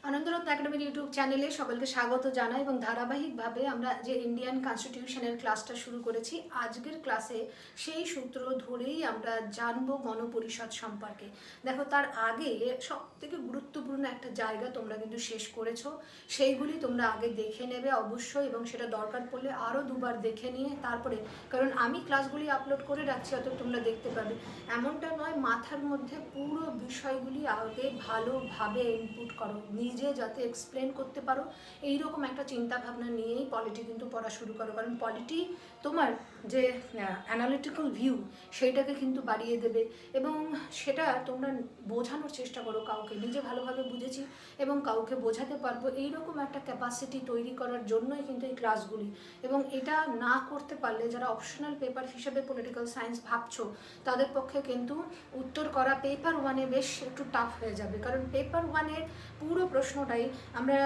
আনন্দরত্ন একাডেমির ইউটিউব চ্যানেলে সকলকে স্বাগত জানাই এবং ধারাবাহিকভাবে আমরা যে ইন্ডিয়ান কনস্টিটিউশনের ক্লাসটা শুরু করেছি আজকের ক্লাসে সেই সূত্র ধরেই আমরা জানবো গণপরিষদ সম্পর্কে। দেখো, তার আগে সবথেকে গুরুত্বপূর্ণ একটা জায়গা তোমরা কিন্তু শেষ করেছো, সেইগুলি তোমরা আগে দেখে নেবে অবশ্যই, এবং সেটা দরকার পড়লে আরও দুবার দেখে নিয়ে তারপরে, কারণ আমি ক্লাসগুলি আপলোড করে রাখছি অত তোমরা দেখতে পাবে, এমনটা নয়, মাথার মধ্যে পুরো বিষয়গুলি আগে ভালোভাবে ইনপুট করো, নিজে যাতে এক্সপ্লেন করতে পারো এইরকম একটা চিন্তা ভাবনা নিয়েই পলিটি কিন্তু পড়া শুরু করো। কারণ পলিটি তোমার যে অ্যানালিটিক্যাল ভিউ সেইটাকে কিন্তু বাড়িয়ে দেবে, এবং সেটা তোমরা বোঝানোর চেষ্টা করো কাউকে, নিজে ভালোভাবে বুঝেছি এবং কাউকে বোঝাতে পারবো এইরকম একটা ক্যাপাসিটি তৈরি করার জন্যই কিন্তু এই ক্লাসগুলি। এবং এটা না করতে পারলে যারা অপশনাল পেপার হিসেবে পলিটিক্যাল সায়েন্স ভাবছো তাদের পক্ষে কিন্তু উত্তর করা পেপার ওয়ানে বেশ একটু টাফ হয়ে যাবে। কারণ পেপার ওয়ানের পুরো প্রশ্নটাই আমরা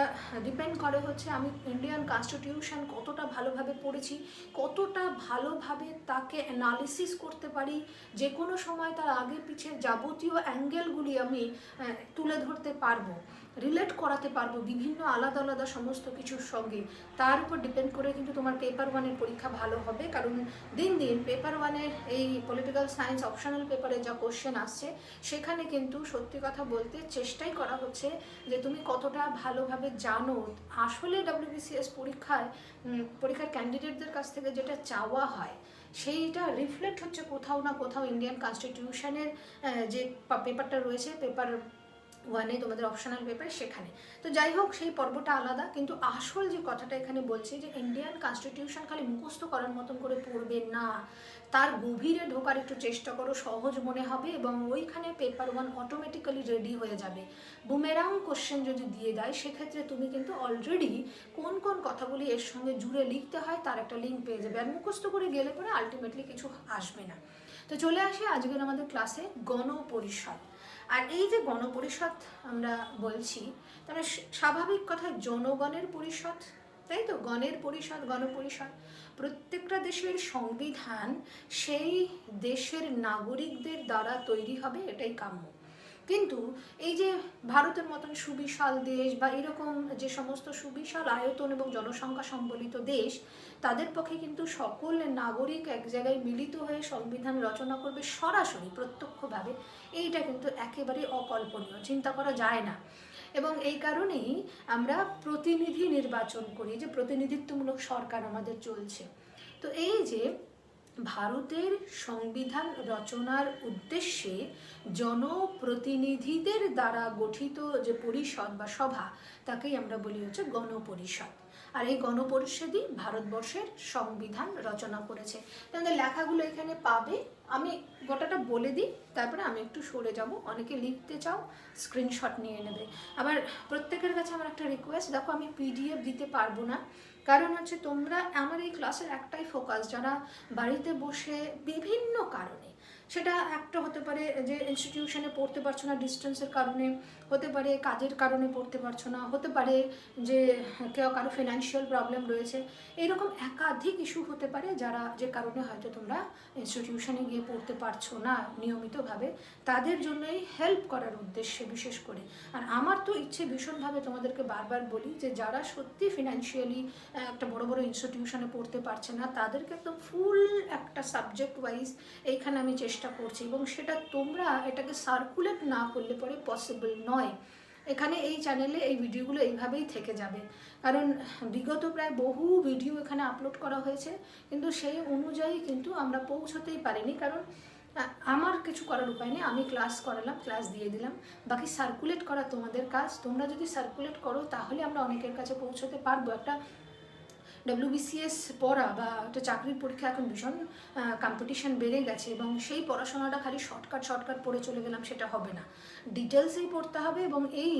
ডিপেন্ড করে হচ্ছে আমি ইন্ডিয়ান কনস্টিটিউশন কতটা ভালোভাবে পড়েছি, কতটা ভালোভাবে তাকে অ্যানালিসিস করতে পারি, যে কোনো সময় তার আগে পিছে যাবতীয় অ্যাঙ্গেলগুলি আমি তুলে ধরতে পারবো, রিলেট করাতে পারবো বিভিন্ন আলাদা আলাদা সমস্ত কিছুর সঙ্গে। তার উপর ডিপেন্ড করে কিন্তু তোমার পেপার ওয়ানের পরীক্ষা ভালো হবে। কারণ দিন দিন পেপার ওয়ানের এই পলিটিক্যাল সায়েন্স অপশনাল পেপারে যা কোশ্চেন আসছে সেখানে কিন্তু সত্যি কথা বলতে চেষ্টাই করা হচ্ছে যে তুমি কতটা ভালোভাবে জানো। আসলে ডব্লিউবিসিএস পরীক্ষার ক্যান্ডিডেটদের কাছ থেকে যেটা চাওয়া হয় সেইটা রিফ্লেক্ট হচ্ছে কোথাও না কোথাও ইন্ডিয়ান কনস্টিটিউশনের যে পেপারটা রয়েছে, পেপার ওয়ানে তোমাদের অপশনাল পেপার, সেখানে। তো যাই হোক, সেই পর্বটা আলাদা, কিন্তু আসল যে কথাটা এখানে বলছি যে ইন্ডিয়ান কনস্টিটিউশন খালি মুখস্থ করার মতন করে পড়বে না, তার গভীরে ঢোকার একটু চেষ্টা করো, সহজ মনে হবে এবং ওইখানে পেপার ওয়ান অটোমেটিক্যালি রেডি হয়ে যাবে। বুমেরাং কোশ্চেন যদি দিয়ে দেয় সেক্ষেত্রে তুমি কিন্তু অলরেডি কোন কোন কথাগুলি এর সঙ্গে জুড়ে লিখতে হয় তার একটা লিঙ্ক পেয়ে যাবে, আর মুখস্থ করে গেলে পরে আলটিমেটলি কিছু আসবে না। তো চলে আসি আজকের আমাদের ক্লাসে গণপরিষদ। আর এই যে গণপরিষদ আমরা বলছি, তাহলে স্বাভাবিক কথা জনগণের পরিষদ, তাই তো, গণের পরিষদ, গণপরিষদ। প্রত্যেকটা দেশের সংবিধান সেই দেশের নাগরিকদের দ্বারা তৈরি হবে, এটাই কাম্য। কিন্তু এই যে ভারতের মতন সুবিশাল দেশ বা এরকম যে সমস্ত সুবিশাল আয়তন এবং জনসংখ্যা সম্বলিত দেশ, তাদের পক্ষে কিন্তু সকল নাগরিক এক জায়গায় মিলিত হয়ে সংবিধান রচনা করবে সরাসরি প্রত্যক্ষভাবে, এইটা কিন্তু একেবারে অকল্পনীয়, চিন্তা করা যায় না। এবং এই কারণেই আমরা প্রতিনিধি নির্বাচন করি, যে প্রতিনিধিত্বমূলক সরকার আমাদের চলছে। তো এই যে ভারতের সংবিধান রচনার উদ্দেশ্যে জনপ্রতিনিধিদের দ্বারা গঠিত যে পরিষদ বা সভা, তাকেই আমরা বলি হচ্ছে গণপরিষদ। আর এই গণপরিষদই ভারতবর্ষের সংবিধান রচনা করেছে। তাদের লেখাগুলো এখানে পাবে, আমি গোটাটা বলে দিই, তারপরে আমি একটু সরে যাব, অনেকে লিখতে চাও স্ক্রিনশট নিয়ে নেবে। আবার প্রত্যেকের কাছে আমার একটা রিকোয়েস্ট, দেখো আমি পিডিএফ দিতে পারবো না, কারণ হচ্ছে তোমরা আমার এই ক্লাসের একটাই ফোকাস, যারা বাড়িতে বসে বিভিন্ন কারণে, সেটা একটা হতে পারে যে ইনস্টিটিউশনে পড়তে পারছো না ডিস্টেন্সের কারণে, হতে পারে কাজের কারণে পড়তে পারছো না, হতে পারে যে কারো ফিনান্সিয়াল প্রবলেম রয়েছে, এইরকম একাধিক ইস্যু হতে পারে, যারা যে কারণে হয়তো তোমরা ইনস্টিটিউশনে গিয়ে পড়তে পারছো না নিয়মিতভাবে, তাদের জন্যই হেল্প করার উদ্দেশ্যে বিশেষ করে। আর আমার তো ইচ্ছে ভীষণভাবে তোমাদেরকে বারবার বলি যে যারা সত্যি ফিনান্সিয়ালি একটা বড় বড় ইনস্টিটিউশনে পড়তে পারছে না, তাদেরকে একদম ফুল একটা সাবজেক্ট ওয়াইজ এইখানে আমি চেষ্টা করছি, এবং সেটা তোমরা এটাকে সার্কুলেট না করলে পরে পসিবল নয়। এখানে এই চ্যানেলে এই ভিডিওগুলো এইভাবেই থেকে যাবে, কারণ বিগত প্রায় বহু ভিডিও এখানে আপলোড করা হয়েছে, কিন্তু সেই অনুযায়ী কিন্তু আমরা পৌঁছতেই পারিনি, কারণ আমার কিছু করার উপায় নেই, আমি ক্লাস করালাম, ক্লাস দিয়ে দিলাম, বাকি সার্কুলেট করা তোমাদের কাজ। তোমরা যদি সার্কুলেট করো তাহলে আমরা অনেকের কাছে পৌঁছতে পারবো। একটা ডব্লিউবিসিএস পড়া বা একটা চাকরির পরীক্ষা এখন ভীষণ কম্পিটিশন বেড়ে গেছে, এবং সেই পড়াশোনাটা খালি শর্টকাট পড়ে চলে গেলাম সেটা হবে না, ডিটেলসেই পড়তে হবে, এবং এই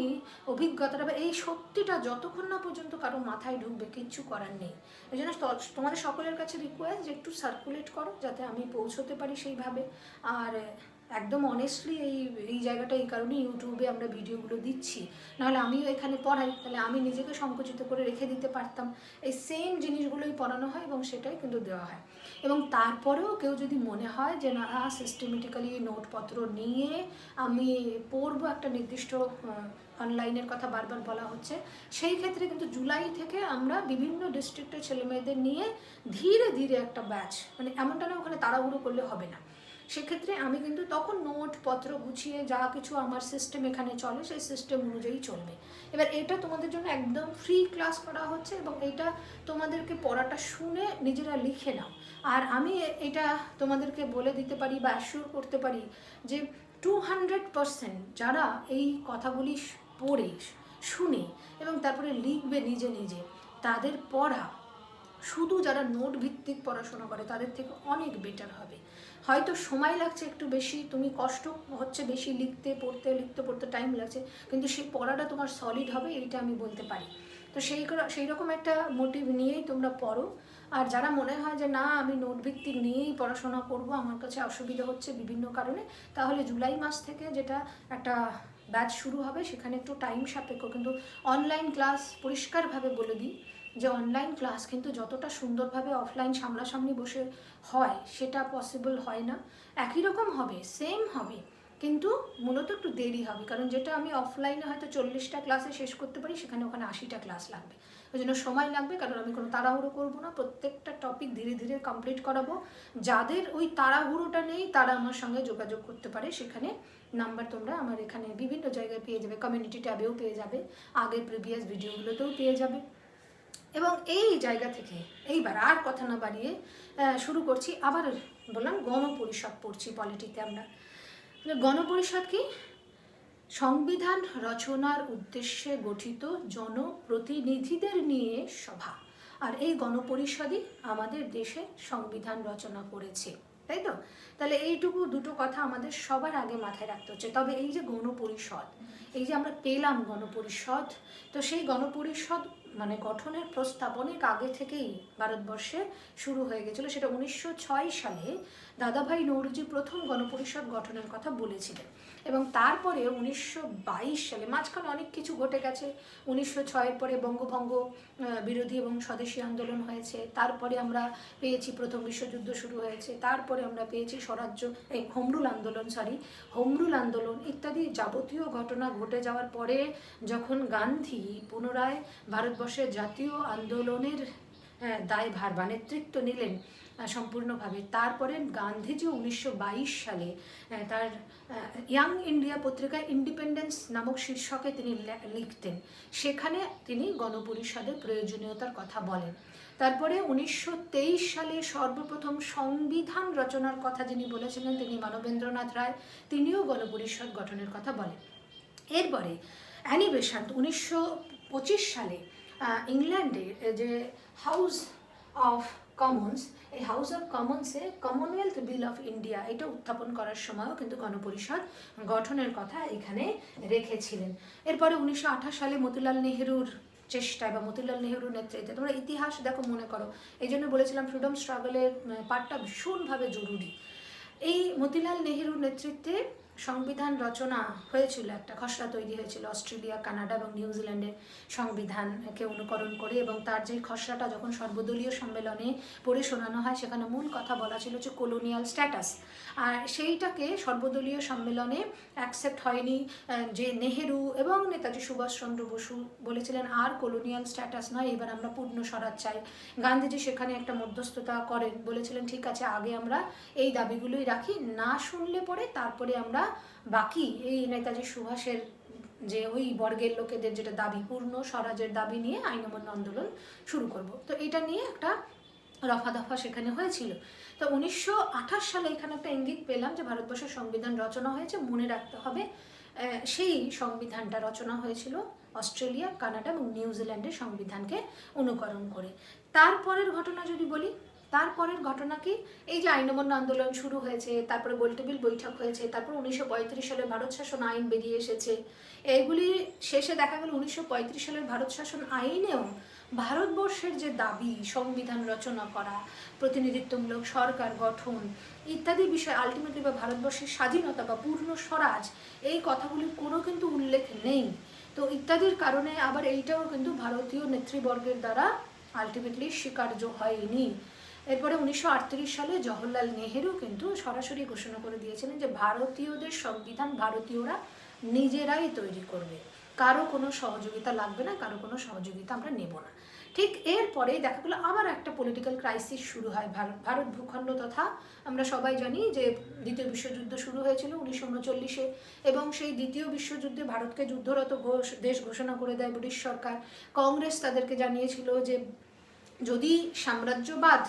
অভিজ্ঞতাটা বা এই সত্যিটা যতক্ষণ না পর্যন্ত কারো মাথায় ঢুকবে কিচ্ছু করার নেই। এই জন্য তোমাদের সকলের কাছে রিকোয়েস্ট যে একটু সার্কুলেট করো, যাতে আমি পৌঁছতে পারি সেইভাবে। আর একদম অনেস্টলি এই এই জায়গাটা এই কারণে ইউটিউবে আমরা ভিডিওগুলো দিচ্ছি, নাহলে আমিও এখানে পড়াই, তাহলে আমি নিজেকে সংকুচিত করে রেখে দিতে পারতাম। এই সেম জিনিসগুলোই পড়ানো হয় এবং সেটাই কিন্তু দেওয়া হয়। এবং তারপরেও কেউ যদি মনে হয় যে না সিস্টেমেটিক্যালি নোটপত্র নিয়ে আমি পড়বো, একটা নির্দিষ্ট অনলাইনের কথা বারবার বলা হচ্ছে, সেই ক্ষেত্রে কিন্তু জুলাই থেকে আমরা বিভিন্ন ডিস্ট্রিক্টের ছেলেমেয়েদের নিয়ে ধীরে ধীরে একটা ব্যাচ, মানে এমনটা না ওখানে তাড়াহুড়ো করলে হবে না, সেক্ষেত্রে আমি কিন্তু তখন নোটপত্র গুছিয়ে যা কিছু আমার সিস্টেম এখানে চলে সেই সিস্টেম অনুযায়ী চলবে। এবার এটা তোমাদের জন্য একদম ফ্রি ক্লাস করা হচ্ছে এবং এটা তোমাদেরকে পড়াটা শুনে নিজেরা লিখে নাও। আর আমি এটা তোমাদেরকে বলে দিতে পারি বা অ্যাসিওর করতে পারি যে 200% যারা এই কথাগুলি পড়ে শুনে এবং তারপরে লিখবে নিজে নিজে, তাদের পড়া শুধু যারা নোট ভিত্তিক পড়াশোনা করে তাদের থেকে অনেক বেটার হবে। হয়তো সময় লাগছে একটু বেশি, তুমি কষ্ট হচ্ছে বেশি লিখতে পড়তে টাইম লাগছে, কিন্তু সেই পড়াটা তোমার সলিড হবে, এইটা আমি বলতে পারি। তো সেই রকম একটা মোটিভ নিয়েই তোমরা পড়ো। আর যারা মনে হয় যে না আমি নোট ভিত্তিক নিয়েই পড়াশোনা করব, আমার কাছে অসুবিধা হচ্ছে বিভিন্ন কারণে, তাহলে জুলাই মাস থেকে যেটা একটা ব্যাচ শুরু হবে সেখানে একটু টাইম সাপেক্ষ, কিন্তু অনলাইন ক্লাস পরিষ্কারভাবে বলে দিই যে অনলাইন ক্লাস কিন্তু যতটা সুন্দরভাবে অফলাইন সামনাসামনি বসে হয় সেটা পসিবল হয় না। একই রকম হবে, সেম হবে, কিন্তু মূলত একটু দেরি হবে, কারণ যেটা আমি অফলাইনে হয়তো 40টা ক্লাসে শেষ করতে পারি সেখানে ওখানে 80টা ক্লাস লাগবে, ওই জন্য সময় লাগবে। কারণ আমি কোনো তাড়াহুড়ো করবো না, প্রত্যেকটা টপিক ধীরে ধীরে কমপ্লিট করাবো। যাদের ওই তাড়াহুড়োটা নেই তারা আমার সঙ্গে যোগাযোগ করতে পারে, সেখানে নাম্বার তোমরা আমার এখানে বিভিন্ন জায়গায় পেয়ে যাবে, কমিউনিটি ট্যাবেও পেয়ে যাবে, আগের প্রিভিয়াস ভিডিওগুলোতেও পেয়ে যাবে। এবং এই জায়গা থেকে এইবার আর কথা না বাড়িয়ে শুরু করছি। আবার বললাম গণপরিষদ পড়ছি পলিটিতে আমরা। গণপরিষদ কি? সংবিধান রচনার উদ্দেশ্যে গঠিত জনপ্রতিনিধিদের নিয়ে সভা। আর এই গণপরিষদই আমাদের দেশে সংবিধান রচনা করেছে, তাই তো? তাহলে এইটুকু দুটো কথা আমাদের সবার আগে মাথায় রাখতে হচ্ছে। তবে এই যে গণপরিষদ, এই যে আমরা পেলাম গণপরিষদ, তো সেই গণপরিষদ মানে গঠনের প্রস্তাব অনেক আগে থেকেই ভারতবর্ষে শুরু হয়ে গেছিলো। সেটা 1906 সালে দাদাভাই নৌরোজি প্রথম গণপরিষদ গঠনের কথা বলেছিলেন। এবং তারপরে 1922 সালে, মাঝখানে অনেক কিছু ঘটে গেছে। 1906-এর পরে বঙ্গভঙ্গ বিরোধী এবং স্বদেশী আন্দোলন হয়েছে, তারপরে আমরা পেয়েছি প্রথম বিশ্বযুদ্ধ শুরু হয়েছে, তারপরে আমরা পেয়েছি হোমরুল আন্দোলন ইত্যাদি যাবতীয় ঘটনা ঘটে যাওয়ার পরে যখন গান্ধী পুনরায় ভারতবর্ষের জাতীয় আন্দোলনের দায়ভার বা নেতৃত্ব নিলেন সম্পূর্ণভাবে, তারপরে গান্ধীজি 1922 সালে তার ইয়াং ইন্ডিয়া পত্রিকায় ইন্ডিপেন্ডেন্স নামক শীর্ষকে তিনি লিখতেন, সেখানে তিনি গণপরিষদের প্রয়োজনীয়তার কথা বলেন। তারপরে 1923 সালে সর্বপ্রথম সংবিধান রচনার কথা যিনি বলেছিলেন তিনি মানবেন্দ্রনাথ রায়, তিনিও গণপরিষদ গঠনের কথা বলেন। এরপরে অ্যানি বেসান্ট 1925 সালে ইংল্যান্ডে যে হাউস অফ কমন্স, এই হাউস অফ কমন্সে কমনওয়েলথ বিল অফ ইন্ডিয়া এটা উত্থাপন করার সময়ও কিন্তু গণপরিষদ গঠনের কথা এখানে রেখেছিলেন। এরপরে 1928 সালে মতিলাল নেহেরুর চেষ্টায় বা মতিলাল নেহেরুর নেতৃত্বে, তোমরা ইতিহাস দেখো মনে করো, এই জন্য বলেছিলাম ফ্রিডম স্ট্রাগলের পার্টটা ভীষণভাবে জরুরি। এই মতিলাল নেহেরুর নেতৃত্বে সংবিধান রচনা হয়েছিল, একটা খসড়া তৈরি হয়েছিল অস্ট্রেলিয়া, কানাডা এবং নিউজিল্যান্ডের সংবিধানকে অনুকরণ করে। এবং তার যে খসড়াটা যখন সর্বদলীয় সম্মেলনে পড়ে শোনানো হয় সেখানে মূল কথা বলা ছিল যে কলোনিয়াল স্ট্যাটাস, আর সেইটাকে সর্বদলীয় সম্মেলনে অ্যাকসেপ্ট হয়নি। যে নেহেরু এবং নেতাজি সুভাষচন্দ্র বসু বলেছিলেন আর কলোনিয়াল স্ট্যাটাস নয়, এবার আমরা পূর্ণ স্বরাজ চাই। গান্ধীজি সেখানে একটা মধ্যস্থতা করেন, বলেছিলেন ঠিক আছে আগে আমরা এই দাবিগুলোই রাখি, না শুনলে পরে তারপরে আমরা বাকি এই নেতাজি সুভাষের যে ওই বর্গের লোকেদের যেটা দাবি পূর্ণ স্বরাজের দাবি নিয়ে আইন অমান্য আন্দোলন শুরু করব। তো এটা নিয়ে একটা রফা দফা সেখানে হয়েছিল। তো 1928 সালে এখানে একটা ইঙ্গিত পেলাম যে ভারতবর্ষের সংবিধান রচনা হয়েছে। মনে রাখতে হবে সেই সংবিধানটা রচনা হয়েছিল অস্ট্রেলিয়া, কানাডা এবং নিউজিল্যান্ডের সংবিধানকে অনুকরণ করে। তারপরের ঘটনা যদি বলি, তারপরের ঘটনা কি? এই যে আইন অমান্য আন্দোলন শুরু হয়েছে, তারপরে গোলটেবিল বৈঠক হয়েছে, তারপর 1935 সালে ভারত শাসন আইন বেরিয়ে এসেছে। এইগুলি শেষে দেখা গেল 1935 সালের ভারত শাসন আইনেও ভারতবর্ষের যে দাবি সংবিধান রচনা করা, প্রতিনিধিত্বমূলক সরকার গঠন ইত্যাদি বিষয়, আলটিমেটলি বা ভারতবর্ষের স্বাধীনতা বা পূর্ণ স্বরাজ, এই কথাগুলির কোনো কিন্তু উল্লেখ নেই। তো ইত্যাদির কারণে আবার এইটাও কিন্তু ভারতীয় নেতৃবর্গের দ্বারা আলটিমেটলি স্বীকার্য হয়নি। এরপরে 1938 সালে জওহরলাল নেহেরু কিন্তু সরাসরি ঘোষণা করে দিয়েছিলেন যে ভারতীয়দের সংবিধান ভারতীয়রা নিজেরাই তৈরি করবে, কারো কোনো সহযোগিতা লাগবে না, কারো কোনো সহযোগিতা আমরা নেব না। ঠিক এরপরেই দেখা গেলো আবার একটা পলিটিক্যাল ক্রাইসিস শুরু হয় ভারত ভূখণ্ড তথা আমরা সবাই জানি যে দ্বিতীয় বিশ্বযুদ্ধ শুরু হয়েছিল 1939-এ, এবং সেই দ্বিতীয় বিশ্বযুদ্ধে ভারতকে যুদ্ধরত দেশ ঘোষণা করে দেয় ব্রিটিশ সরকার। কংগ্রেস তাদেরকে জানিয়েছিল যে যদি সাম্রাজ্যবাদ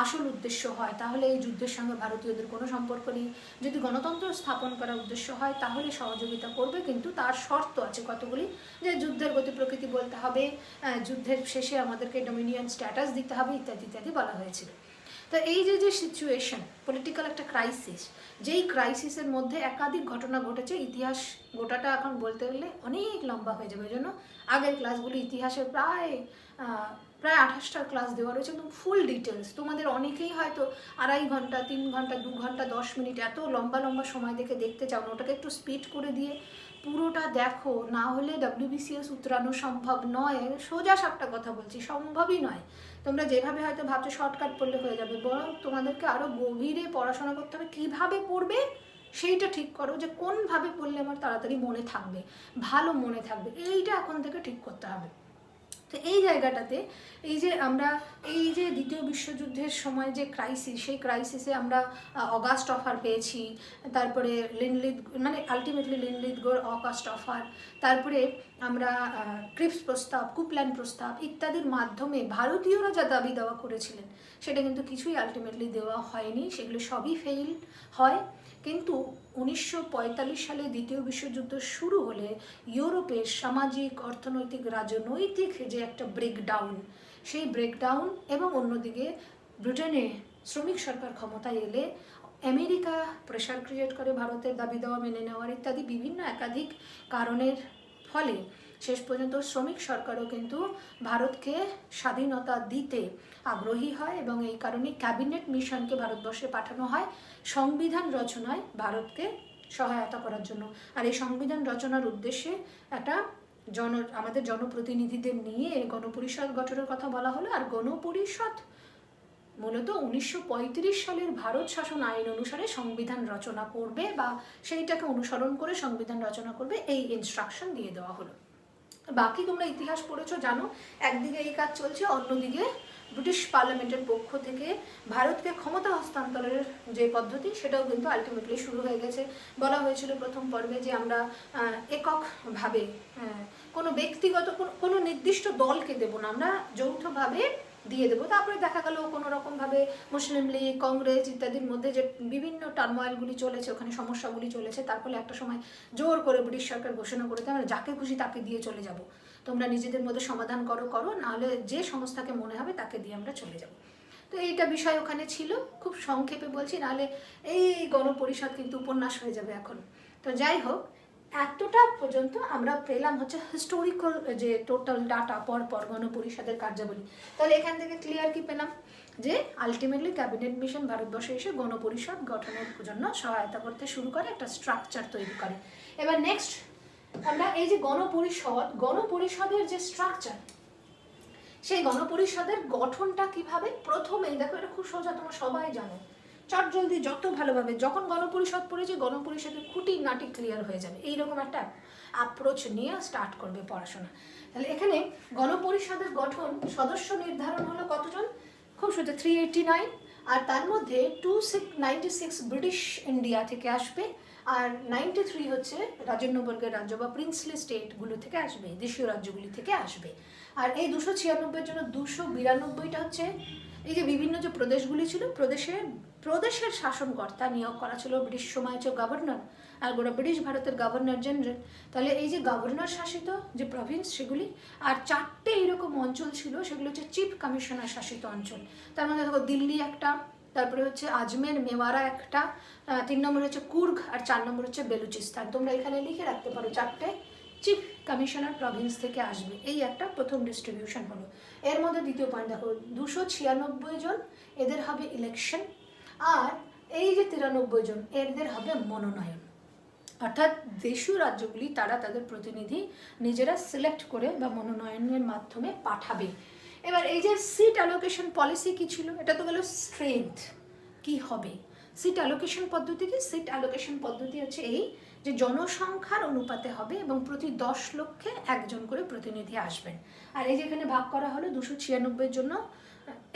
আসল উদ্দেশ্য হয় তাহলে এই যুদ্ধের সঙ্গে ভারতীয়দের কোনো সম্পর্ক নেই, যদি গণতন্ত্র স্থাপন করার উদ্দেশ্য হয় তাহলে সহযোগিতা করবে, কিন্তু তার শর্ত আছে কতগুলি, যে যুদ্ধের গতি প্রকৃতি বলতে হবে, যুদ্ধের শেষে আমাদেরকে ডোমিনিয়ন স্ট্যাটাস দিতে হবে, ইত্যাদি ইত্যাদি বলা হয়েছিল। তো এই যে সিচুয়েশন, পলিটিক্যাল একটা ক্রাইসিস, যেই ক্রাইসিসের মধ্যে একাধিক ঘটনা ঘটেছে, ইতিহাস গোটাটা এখন বলতে গেলে অনেক লম্বা হয়ে যাবে, ওই জন্য আগের ক্লাসগুলি ইতিহাসের প্রায় 28টা ক্লাস দেওয়া রয়েছে, একদম ফুল ডিটেলস। তোমাদের অনেকেই হয়তো 2.5 ঘন্টা 3 ঘন্টা 2 ঘন্টা 10 মিনিট এত লম্বা লম্বা সময় দেখে দেখতে চাও না, ওটাকে একটু স্পিড করে দিয়ে পুরোটা দেখো, না হলে WBCS উতরানো সম্ভব নয়। সোজা সাপটা কথা বলছি, সম্ভবই নয়। তোমরা যেভাবে হয়তো ভাবছো শর্টকাট পড়লে হয়ে যাবে, বরং তোমাদেরকে আরও গভীরে পড়াশোনা করতে হবে। কীভাবে পড়বে সেইটা ঠিক করো, যে কোনভাবে পড়লে আমার তাড়াতাড়ি মনে থাকবে, ভালো মনে থাকবে, এইটা এখন থেকে ঠিক করতে হবে। তো এই জায়গাটাতে এই যে আমরা এই যে দ্বিতীয় বিশ্বযুদ্ধের সময় যে ক্রাইসিস, সেই ক্রাইসিসে আমরা অগাস্ট অফার পেয়েছি, তারপরে মানে আলটিমেটলি লিনলিথগোর অগাস্ট অফার, তারপরে আমরা ক্রিপস প্রস্তাব, কুপল্যান্ড প্রস্তাব ইত্যাদির মাধ্যমে ভারতীয়রা যা দাবি দেওয়া করেছিলেন সেটা কিন্তু কিছুই আলটিমেটলি দেওয়া হয়নি, সেগুলো সবই ফেইল হয়। কিন্তু 1945 সালে দ্বিতীয় বিশ্বযুদ্ধ শুরু হলে ইউরোপের সামাজিক, অর্থনৈতিক, রাজনৈতিক যে একটা ব্রেকডাউন, সেই ব্রেকডাউন, এবং অন্যদিকে ব্রিটেনে শ্রমিক সরকার ক্ষমতায় এলে আমেরিকা প্রেশার ক্রিয়েট করে ভারতের দাবি দেওয়া মেনে নেওয়ার ইত্যাদি বিভিন্ন একাধিক কারণের ফলে শেষ পর্যন্ত শ্রমিক সরকারও কিন্তু ভারতকে স্বাধীনতা দিতে আগ্রহী হয়, এবং এই কারণে ক্যাবিনেট মিশনকে ভারতবর্ষে পাঠানো হয় সংবিধান রচনায় ভারতকে সহায়তা করার জন্য। আর এই সংবিধান রচনার উদ্দেশ্যে একটা আমাদের জনপ্রতিনিধিদের নিয়ে গণপরিষদ গঠনের কথা বলা হলো। আর গণপরিষদ মূলত 1935 সালের ভারত শাসন আইন অনুসারে সংবিধান রচনা করবে, বা সেইটাকে অনুসরণ করে সংবিধান রচনা করবে, এই ইনস্ট্রাকশন দিয়ে দেওয়া হলো। বাকি তোমরা ইতিহাস পড়েছো, জানো একদিকে এই কাজ চলছে, অন্যদিকে ব্রিটিশ পার্লামেন্টের পক্ষ থেকে ভারতকে ক্ষমতা হস্তান্তরের যে পদ্ধতি সেটাও কিন্তু আলটিমেটলি শুরু হয়ে গেছে। বলা হয়েছিল প্রথম পর্বে যে আমরা এককভাবে কোনো ব্যক্তিগত কোনো নির্দিষ্ট দলকে দেব না, আমরা যৌথভাবে দিয়ে দেবো। তারপরে দেখা গেল কোনো রকমভাবে মুসলিম লীগ, কংগ্রেস ইত্যাদির মধ্যে যে বিভিন্ন টার্মোয়েলগুলি চলেছে, ওখানে সমস্যাগুলি চলেছে, তার ফলে একটা সময় জোর করে ব্রিটিশ সরকার ঘোষণা করে দেয় আমরা যাকে খুশি তাকে দিয়ে চলে যাব, তোমরা নিজেদের মধ্যে সমাধান করো, নাহলে যে সংস্থাকে মনে হবে তাকে দিয়ে আমরা চলে যাব। তো এইটা বিষয় ওখানে ছিল, খুব সংক্ষেপে বলছি, নাহলে এই গণপরিষদ কিন্তু উপন্যাস হয়ে যাবে এখন। তো যাই হোক, এতটা পর্যন্ত আমরা পেলাম হচ্ছে হিস্টোরিক্যাল যে টোটাল ডাটা পর গণপরিষদের কার্যাবলী। তাহলে এখান থেকে ক্লিয়ার কি পেলাম, যে আলটিমেটলি ক্যাবিনেট মিশন ভারতবর্ষে এসে গণপরিষদ গঠনের জন্য সহায়তা করতে শুরু করে, একটা স্ট্রাকচার তৈরি করে। এবার নেক্সট আমরা এই যে গণপরিষদের যে স্ট্রাকচার, সেই গণপরিষদের গঠনটা কিভাবে, প্রথমেই দেখো এটা খুব সোজা, তোমরা সবাই জানো, চটজলদি যত ভালোভাবে যখন গণপরিষদ পড়েছে গণপরিষদের খুঁটি নাটি ক্লিয়ার হয়ে যাবে, এইরকম একটা অ্যাপ্রোচ নিয়ে স্টার্ট করবে পড়াশোনা। তাহলে এখানে গণপরিষদের গঠন, সদস্য নির্ধারণ হলো কতজন, খুব সোজা 389, আর তার মধ্যে 296 ব্রিটিশ ইন্ডিয়া থেকে আসবে, আর 93 হচ্ছে রাজন্যবর্গের রাজ্য বা প্রিন্সলি স্টেটগুলো থেকে আসবে, দেশীয় রাজ্যগুলি থেকে আসবে। আর এই 296-এর জন্য 292টা হচ্ছে এই যে বিভিন্ন যে প্রদেশগুলি ছিল, প্রদেশের শাসনকর্তা নিয়োগ করা ছিল ব্রিটিশ সময় হচ্ছে গভর্নর, আর গোটা ব্রিটিশ ভারতের গভর্নর জেনারেল। তাহলে এই যে গভর্নর শাসিত যে প্রভিন্স সেগুলি, আর 4টে এরকম অঞ্চল ছিল, সেগুলো হচ্ছে চিফ কমিশনার শাসিত অঞ্চল। তার মধ্যে দেখো দিল্লি একটা, তারপরে হচ্ছে আজমের মেওয়ারা একটা, 3 নম্বর হচ্ছে কুর্গ, আর 4 নম্বর হচ্ছে বেলুচিস্তান। তোমরা এখানে লিখে রাখতে পারো 4টে চিফ কমিশনার প্রভিন্স থেকে আসবে, এই একটা প্রথম ডিস্ট্রিবিউশন হলো। এর মধ্যে দ্বিতীয় পয়েন্ট দেখো, 296 জন এদের হবে ইলেকশন, আর এই যে 93 জন এদের হবে মনোনয়ন। অর্থাৎ দেশীয় রাজ্যগুলি তারা তাদের প্রতিনিধি নিজেরা সিলেক্ট করে বা মনোনয়নের মাধ্যমে পাঠাবে। এবার এই যে সিট অ্যালোকেশন পলিসি কি ছিল, এটা তো গেল স্ট্রেংথ। কি হবে সিট অ্যালোকেশন পদ্ধতি? কি সিট অ্যালোকেশন পদ্ধতি হচ্ছে এই যে জনসংখ্যার অনুপাতে হবে এবং প্রতি 10 লক্ষে একজন করে প্রতিনিধি আসবেন। আর এই যেখানে ভাগ করা হলো 296 জন্য,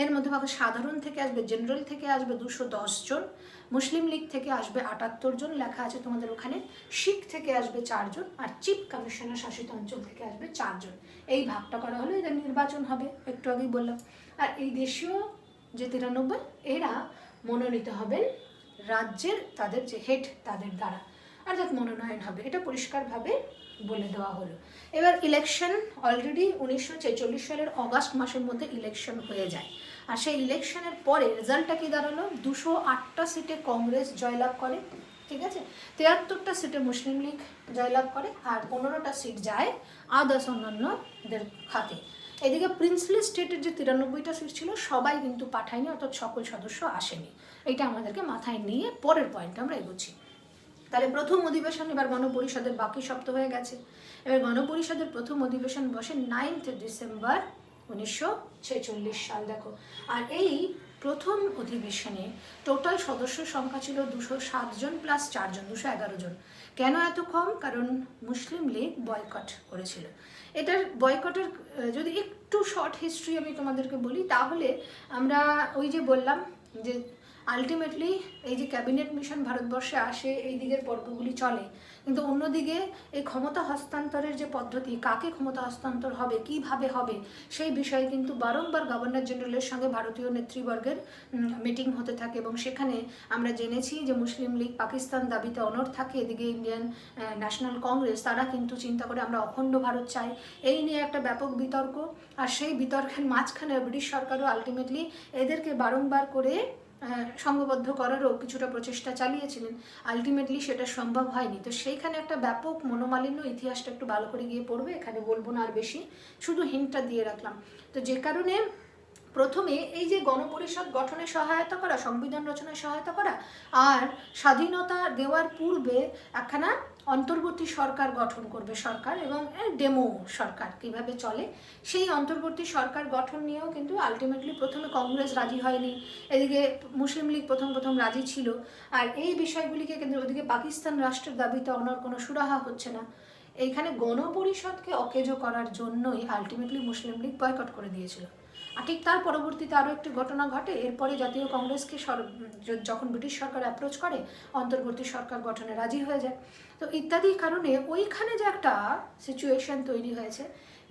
এর মধ্যে ভাগ সাধারণ থেকে আসবে, জেনারেল থেকে আসবে 210 জন, মুসলিম লীগ থেকে আসবে 78 জন, লেখা আছে তোমাদের ওখানে, শিখ থেকে আসবে 4 জন, আর চিফ কমিশনার শাসিত অঞ্চল থেকে আসবে 4 জন। এই ভাগটা করা হলো, এদের নির্বাচন হবে, একটু আগেই বললাম। আর এই দেশীয় যে 93 এরা মনোনীত হবেন রাজ্যের তাদের যে হেড তাদের দ্বারা, অর্থাৎ মনোনয়ন হবে, এটা পরিষ্কারভাবে বলে দেওয়া হলো। এবার ইলেকশন অলরেডি 1946 সালের অগাস্ট মাসের মধ্যে ইলেকশন হয়ে যায়। আর সেই ইলেকশনের পরে রেজাল্টটা কি দাঁড়ালো, 208টা সিটে কংগ্রেস জয়লাভ করে, ঠিক আছে, 73টা সিটে মুসলিম লীগ জয়লাভ করে, আর 15টা সিট যায় আদার্স অন্যান্যদের খাতে। এদিকে প্রিন্সলি স্টেটের যে 93টা সিট ছিল সবাই কিন্তু পাঠায়নি, অর্থাৎ সকল সদস্য আসেনি। এটা আমাদেরকে মাথায় নিয়ে পরের পয়েন্টে আমরা এগোচ্ছি। তাহলে প্রথম অধিবেশন এবার গণপরিষদের বাকি সপ্তাহ হয়ে গেছে। এবার গণপরিষদের প্রথম অধিবেশন বসে 9 ডিসেম্বর 1946 সাল। দেখো, আর এই প্রথম অধিবেশনে টোটাল সদস্য সংখ্যা ছিল 207 জন প্লাস 4 জন, 211 জন। কেন এত কম? কারণ মুসলিম লীগ বয়কট করেছিল। এটার বয়কটের যদি একটু শর্ট হিস্ট্রি আমি তোমাদেরকে বলি, তাহলে আমরা ওই যে বললাম যে আলটিমেটলি এই যে ক্যাবিনেট মিশন ভারতবর্ষে আসে, এই দিকের পর্বগুলি চলে, কিন্তু অন্যদিকে এই ক্ষমতা হস্তান্তরের যে পদ্ধতি, কাকে ক্ষমতা হস্তান্তর হবে, কিভাবে হবে, সেই বিষয়ে কিন্তু বারংবার গভর্নর জেনারেলের সঙ্গে ভারতীয় নেতৃবর্গের মিটিং হতে থাকে। এবং সেখানে আমরা জেনেছি যে মুসলিম লীগ পাকিস্তান দাবিতে অনড় থাকে, এদিকে ইন্ডিয়ান ন্যাশনাল কংগ্রেস তারা কিন্তু চিন্তা করে আমরা অখণ্ড ভারত চাই। এই নিয়ে একটা ব্যাপক বিতর্ক, আর সেই বিতর্কের মাঝখানে ব্রিটিশ সরকারও আলটিমেটলি এদেরকে বারংবার করে সংঘবদ্ধ করারও কিছুটা প্রচেষ্টা চালিয়েছিলেন। আলটিমেটলি সেটা সম্ভব হয়নি। তো সেইখানে একটা ব্যাপক মনোমালিন্য, ইতিহাসটা একটু ভালো করে গিয়ে পড়বে, এখানে বলবো না আর বেশি, শুধু হিন্টটা দিয়ে রাখলাম। তো যে কারণে প্রথমে এই যে গণপরিষদ গঠনে সহায়তা করা, সংবিধান রচনায় সহায়তা করা, আর স্বাধীনতা দেওয়ার পূর্বে একখানা অন্তর্বর্তী সরকার গঠন করবে সরকার, এবং ডেমো সরকার কিভাবে চলে সেই অন্তর্বর্তী সরকার গঠন নিয়েও কিন্তু আলটিমেটলি প্রথমে কংগ্রেস রাজি হয়নি, এদিকে মুসলিম লীগ প্রথম রাজি ছিল। আর এই বিষয়গুলিকে কেন্দ্র, ওদিকে পাকিস্তান রাষ্ট্রের দাবিতে অনর কোনো সুরাহা হচ্ছে না। এইখানে গণপরিষদকে অকেজো করার জন্যই আলটিমেটলি মুসলিম লীগ বয়কট করে দিয়েছিল। আর ঠিক তার পরবর্তীতে আরও একটি ঘটনা ঘটে, এরপরে জাতীয় কংগ্রেসকে যখন ব্রিটিশ সরকার অ্যাপ্রোচ করে অন্তর্বর্তী সরকার গঠনে রাজি হয়ে যায়। তো ইত্যাদি কারণে ওইখানে যে একটা সিচুয়েশন তৈরি হয়েছে,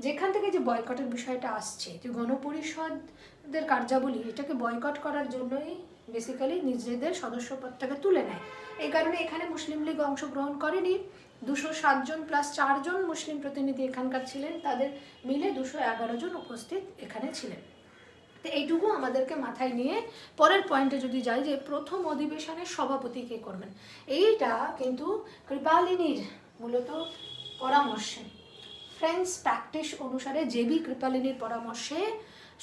যেখান থেকে যে বয়কটের বিষয়টা আসছে, যে গণপরিষদের কার্যাবলী এটাকে বয়কট করার জন্যই বেসিক্যালি নিজেদের সদস্যপদটাকে তুলে নেয়। এই কারণে এখানে মুসলিম লীগ অংশগ্রহণ করেনি। 207 জন প্লাস 4 জন মুসলিম প্রতিনিধি এখানকার ছিলেন, তাদের মিলে 211 জন উপস্থিত এখানে ছিলেন। তো এইটুকু আমাদেরকে মাথায় নিয়ে পরের পয়েন্টে যদি যাই, যে প্রথম অধিবেশনের সভাপতি কে করবেন, এইটা কিন্তু কৃপালিনীর মূলত পরামর্শে, ফ্রেন্ডস প্র্যাকটিস অনুসারে জেবি কৃপালিনীর পরামর্শে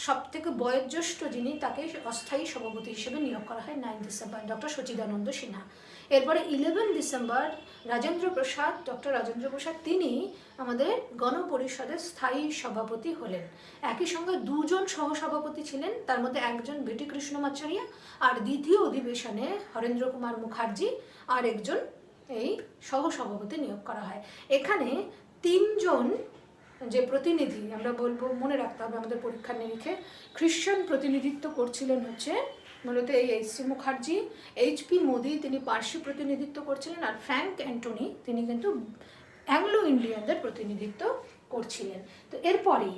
সবথেকে বয়োজ্যেষ্ঠ যিনি, তাকে অস্থায়ী সভাপতি হিসেবে নিয়োগ করা হয় 9 ডিসেম্বর, ডক্টর সচিদানন্দ সিনহা। এরপরে 11 ডিসেম্বর ডক্টর রাজেন্দ্র প্রসাদ তিনি আমাদের গণপরিষদের স্থায়ী সভাপতি হলেন। একই সঙ্গে 2 জন সহসভাপতি ছিলেন, তার মধ্যে একজন ভিটি কৃষ্ণমাচারিয়া, আর দ্বিতীয় অধিবেশনে হরেন্দ্র কুমার মুখার্জি আর একজন এই সহসভাপতি নিয়োগ করা হয়। এখানে 3 জন যে প্রতিনিধি আমরা বলবো, মনে রাখতে হবে আমাদের পরীক্ষার নিরীক্ষে, খ্রিশ্চান প্রতিনিধিত্ব করছিলেন হচ্ছে মূলত এই এইচ.সি. মুখার্জি, এইচ.পি. মোদি তিনি পার্সি প্রতিনিধিত্ব করছিলেন, আর ফ্র্যাঙ্ক অ্যান্টনি তিনি কিন্তু অ্যাংলো ইন্ডিয়ানদের প্রতিনিধিত্ব করছিলেন। তো এরপরেই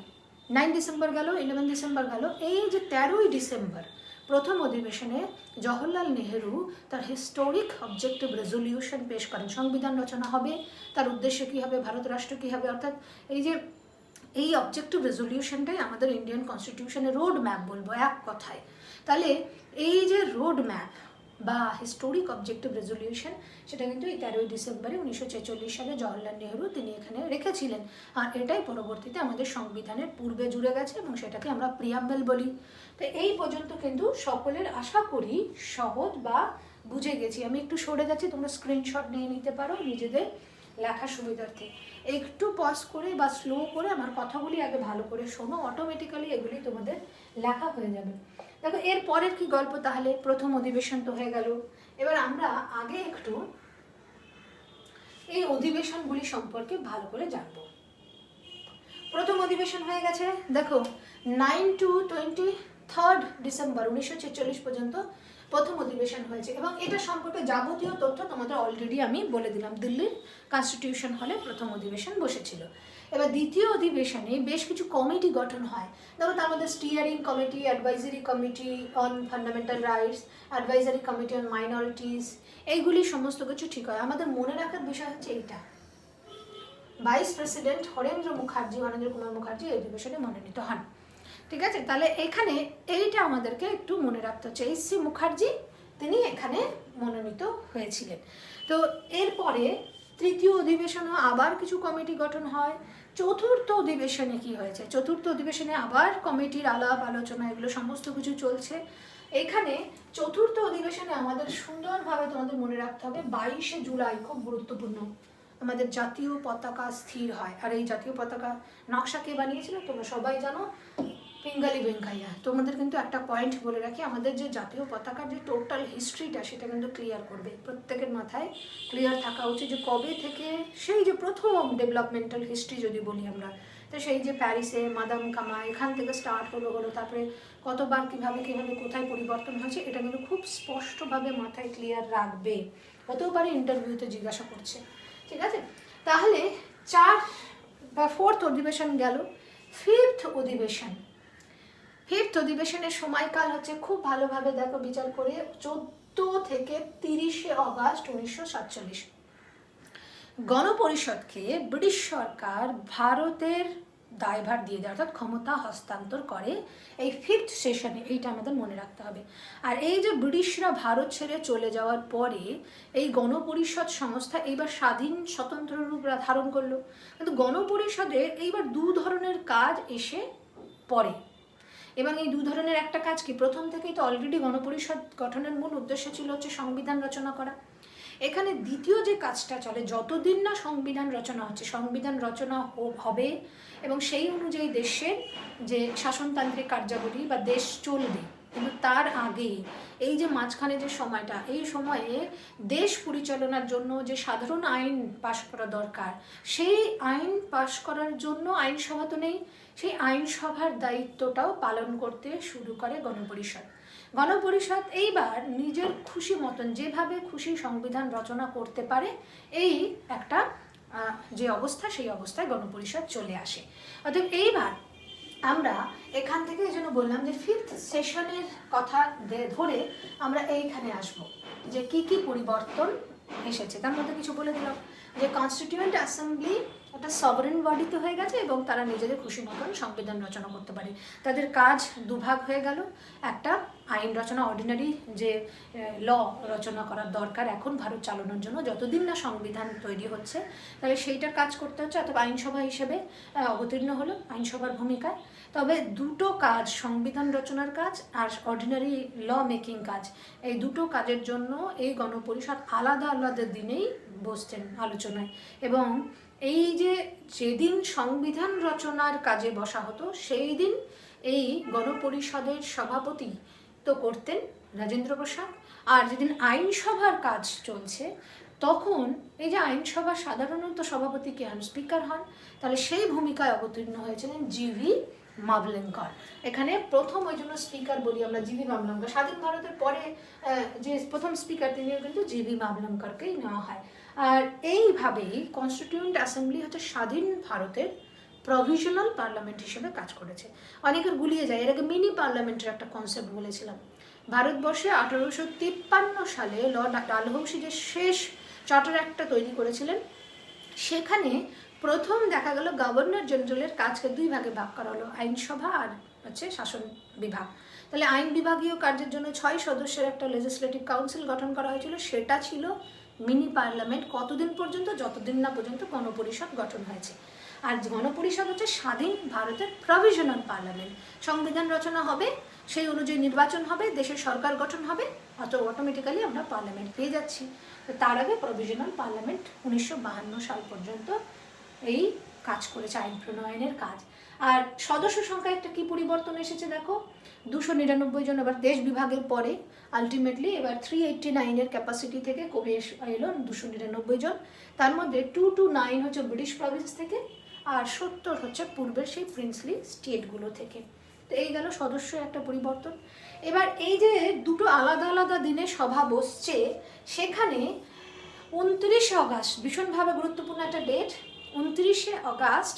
9 ডিসেম্বর গেল, 11 ডিসেম্বর গেল, এই যে 13ই ডিসেম্বর প্রথম অধিবেশনে জওহরলাল নেহেরু তার হিস্টোরিক অবজেক্টিভ রেজলিউশন পেশ করেন। সংবিধান রচনা হবে, তার উদ্দেশ্য কী হবে, ভারত রাষ্ট্র কী হবে, অর্থাৎ এই অবজেক্টিভ রেজলিউশনটাই আমাদের ইন্ডিয়ান কনস্টিটিউশনের রোড ম্যাপ বলবো এক কথায়। তাহলে এই যে রোড ম্যাপ, বা হিস্টোরিক অবজেক্টিভ রেজলিউশন, সেটা কিন্তু এই 13ই ডিসেম্বরে 1946 সালে জওহরলাল নেহরু তিনি এখানে রেখেছিলেন। আর এটাই পরবর্তীতে আমাদের সংবিধানের পূর্বে জুড়ে গেছে এবং সেটাকে আমরা প্রিয়াম্বল বলি। তো এই পর্যন্ত কিন্তু সকলের আশা করি সহজ বা বুঝে গেছি। আমি একটু সরে যাচ্ছি, তোমরা স্ক্রিনশট নিয়ে নিতে পারো নিজেদের লেখার সুবিধার্থে। একটু পজ করে বা স্লো করে আমার কথাগুলি আগে ভালো করে শোনো, অটোমেটিক্যালি এগুলি তোমাদের লেখা হয়ে যাবে। দেখো এর পরের কি গল্প, তাহলে প্রথম অধিবেশন তো হয়ে গেল। এবার আমরা আগে একটু এই অধিবেশনগুলি সম্পর্কে ভালো করে জানবো। প্রথম অধিবেশন হয়ে গেছে, দেখো 9 to 23 ডিসেম্বর 1946 পর্যন্ত প্রথম অধিবেশন হয়েছে এবং এটা সম্পর্কে যাবতীয় তথ্য তোমাদের অলরেডি আমি বলে দিলাম। দিল্লির কনস্টিটিউশন হলে প্রথম অধিবেশন বসেছিল। এবার দ্বিতীয় অধিবেশনে বেশ কিছু কমিটি গঠন হয়। দেখো তার মধ্যে steering committee, advisory committee on fundamental rights, advisory committee on minorities, এইগুলি সমস্ত কিছু ঠিক হয়। আমাদের মনে রাখার বিষয় হচ্ছে এইটা, ভাইস প্রেসিডেন্ট হরেন্দ্র কুমার মুখার্জি এই অধিবেশনে মনোনীত হন। ঠিক আছে, তাহলে এখানে এইটা আমাদেরকে একটু মনে রাখতে হচ্ছে, এইচ.সি. মুখার্জি তিনি এখানে মনোনীত হয়েছিলেন। তো এরপরে তৃতীয় অধিবেশনে আবার কিছু কমিটি গঠন হয়। চতুর্থ অধিবেশনে কি হয়েছে, চতুর্থ অধিবেশনে আবার কমিটির আলাপ আলোচনা এগুলো সমস্ত কিছু চলছে। এখানে চতুর্থ অধিবেশনে আমাদের সুন্দরভাবে তোমাদের মনে রাখতে হবে 22শে জুলাই খুব গুরুত্বপূর্ণ, আমাদের জাতীয় পতাকা স্থির হয়। আর এই জাতীয় পতাকা নকশা কে বানিয়েছিল তোমরা সবাই জানো, পিঙ্গালি ভেঙ্কাইয়া। তোমাদের কিন্তু একটা পয়েন্ট বলে রাখি, আমাদের যে জাতীয় পতাকার যে টোটাল হিস্ট্রিটা সেটা কিন্তু ক্লিয়ার করবে, প্রত্যেকের মাথায় ক্লিয়ার থাকা উচিত যে কবে থেকে সেই যে প্রথম ডেভেলপমেন্টাল হিস্ট্রি যদি বলি আমরা, তো সেই যে প্যারিসে মাদাম কামা এখান থেকে স্টার্ট হলো, তারপরে কতবার কীভাবে কোথায় পরিবর্তন হয়েছে, এটা কিন্তু খুব স্পষ্টভাবে মাথায় ক্লিয়ার রাখবে। হতেও পারে ইন্টারভিউতে জিজ্ঞাসা করছে। ঠিক আছে, তাহলে 4 বা 4th অধিবেশন গেল। ফিফথ অধিবেশনের সময়কাল হচ্ছে, খুব ভালোভাবে দেখো বিচার করে, 14 থেকে 30শে অগাস্ট 1947। গণপরিষদকে ব্রিটিশ সরকার ভারতের দায়ভার দিয়ে দেয়, অর্থাৎ ক্ষমতা হস্তান্তর করে এই 5th সেশনে, এইটা আমাদের মনে রাখতে হবে। আর এই যে ব্রিটিশরা ভারত ছেড়ে চলে যাওয়ার পরে এই গণপরিষদ সংস্থা এইবার স্বাধীন স্বতন্ত্র রূপ ধারণ করলো। কিন্তু গণপরিষদের এইবার 2 ধরনের কাজ এসে পড়ে এবং এই 2 ধরনের একটা কাজ কি, প্রথম থেকেই তো অলরেডি গণপরিষদ গঠনের মূল উদ্দেশ্য ছিল হচ্ছে সংবিধান রচনা করা। এখানে দ্বিতীয় যে কাজটা চলে, যতদিন না সংবিধান রচনা হচ্ছে, সংবিধান রচনা হবে এবং সেই অনুযায়ী দেশের যে শাসনতান্ত্রিক কার্যাবলী বা দেশ চলবে, কিন্তু তার আগে এই যে মাঝখানে যে সময়টা, এই সময়ে দেশ পরিচালনার জন্য যে সাধারণ আইন পাশ করা দরকার, সেই আইন পাশ করার জন্য আইনসভা তো নেই, সেই আইনসভার দায়িত্বটাও পালন করতে শুরু করে গণপরিষদ। গণপরিষদ এইবার নিজের খুশি মতন যেভাবে খুশি সংবিধান রচনা করতে পারে, এই একটা যে অবস্থা, সেই অবস্থায় গণপরিষদ চলে আসে। অর্থাৎ এইবার আমরা এখান থেকে এই জন্য বললাম যে 5th সেশনের কথা ধরে আমরা এইখানে আসব যে কি কি পরিবর্তন এসেছে। তার মধ্যে কিছু বলে দিলাম যে কনস্টিটিউয়েন্ট অ্যাসেম্বলি একটা সভারেন বডিতে হয়ে গেছে এবং তারা নিজেদের খুশি মতন সংবিধান রচনা করতে পারে। তাদের কাজ দুভাগ হয়ে গেল, একটা আইন রচনা, অর্ডিনারি যে ল রচনা করার দরকার এখন ভারত চালানোর জন্য, যতদিন না সংবিধান তৈরি হচ্ছে তাহলে সেইটার কাজ করতে হচ্ছে, অথবা আইনসভা হিসেবে অবতীর্ণ হলো আইনসভার ভূমিকায়। তবে দুটো কাজ, সংবিধান রচনার কাজ আর অর্ডিনারি ল মেকিং কাজ, এই দুটো কাজের জন্য এই গণপরিষদ আলাদা আলাদা দিনেই বসতেন আলোচনায়। এবং এই যে যেদিন সংবিধান রচনার কাজে বসা হতো সেই দিন এই গণপরিষদের সভাপতি তো করতেন রাজেন্দ্র প্রসাদ, আর যেদিন আইনসভার কাজ চলছে তখন এই যে আইনসভার সাধারণত সভাপতি কে হন, স্পিকার হন, তাহলে সেই ভূমিকায় অবতীর্ণ হয়েছিলেন জি.ভি. মাভলঙ্কর। এখানে প্রথম ওই জন্য স্পিকার বলি আমরা জি.ভি. মাভলঙ্কর, স্বাধীন ভারতের পরে যে প্রথম স্পিকার তিনিও কিন্তু জি.ভি. মাভলঙ্করকেই নেওয়া হয়। আর এইভাবেই কনস্টিটিউয়েন্ট অ্যাসেম্বলি হচ্ছে স্বাধীন ভারতের প্রভিশনাল পার্লামেন্ট হিসেবে কাজ করেছে। অনেকের গুলিয়ে যায়, এর আগে মিনি পার্লামেন্টের একটা কনসেপ্ট বলেছিলাম। ভারতবর্ষে 1853 সালে লর্ড ডালহৌসি যে শেষ চার্টার অ্যাক্টটা তৈরি করেছিলেন, সেখানে প্রথম দেখা গেল গভর্নর জেনারেলের কাজকে 2 ভাগে ভাগ করা হলো, আইনসভা আর হচ্ছে শাসন বিভাগ। তো তাহলে আইন বিভাগীয় কার্যের জন্য 6 সদস্যের একটা লেজিসলেটিভ কাউন্সিল গঠন করা হয়েছিল, সেটা ছিল মিনি পার্লামেন্ট। কতদিন পর্যন্ত? যতদিন না পর্যন্ত গণপরিষদ গঠন হয়েছে। আর গণপরিষদ হচ্ছে স্বাধীন ভারতের প্রভিশনাল পার্লামেন্ট। সংবিধান রচনা হবে, সেই অনুযায়ী নির্বাচন হবে, দেশের সরকার গঠন হবে, অটোমেটিক্যালি আমরা পার্লামেন্ট পেয়ে যাচ্ছি। তার আগে প্রভিশনাল পার্লামেন্ট 1952 সাল পর্যন্ত এই কাজ করেছে, আইন প্রণয়নের কাজ। আর সদস্য সংখ্যা একটা কি পরিবর্তন এসেছে দেখো, 299 জন। এবার দেশ বিভাগের পরে আলটিমেটলি এবার 389-এর ক্যাপাসিটি থেকে কমে এলো 299 জন। তার মধ্যে 229 হচ্ছে ব্রিটিশ প্রভিন্স থেকে, আর 70 হচ্ছে পূর্বের সেই প্রিন্সলি স্টেটগুলো থেকে। তো এই গেল সদস্য একটা পরিবর্তন। এবার এই যে দুটো আলাদা আলাদা দিনে সভা বসছে, সেখানে 29শে অগাস্ট ভীষণভাবে গুরুত্বপূর্ণ একটা ডেট। 29শে অগাস্ট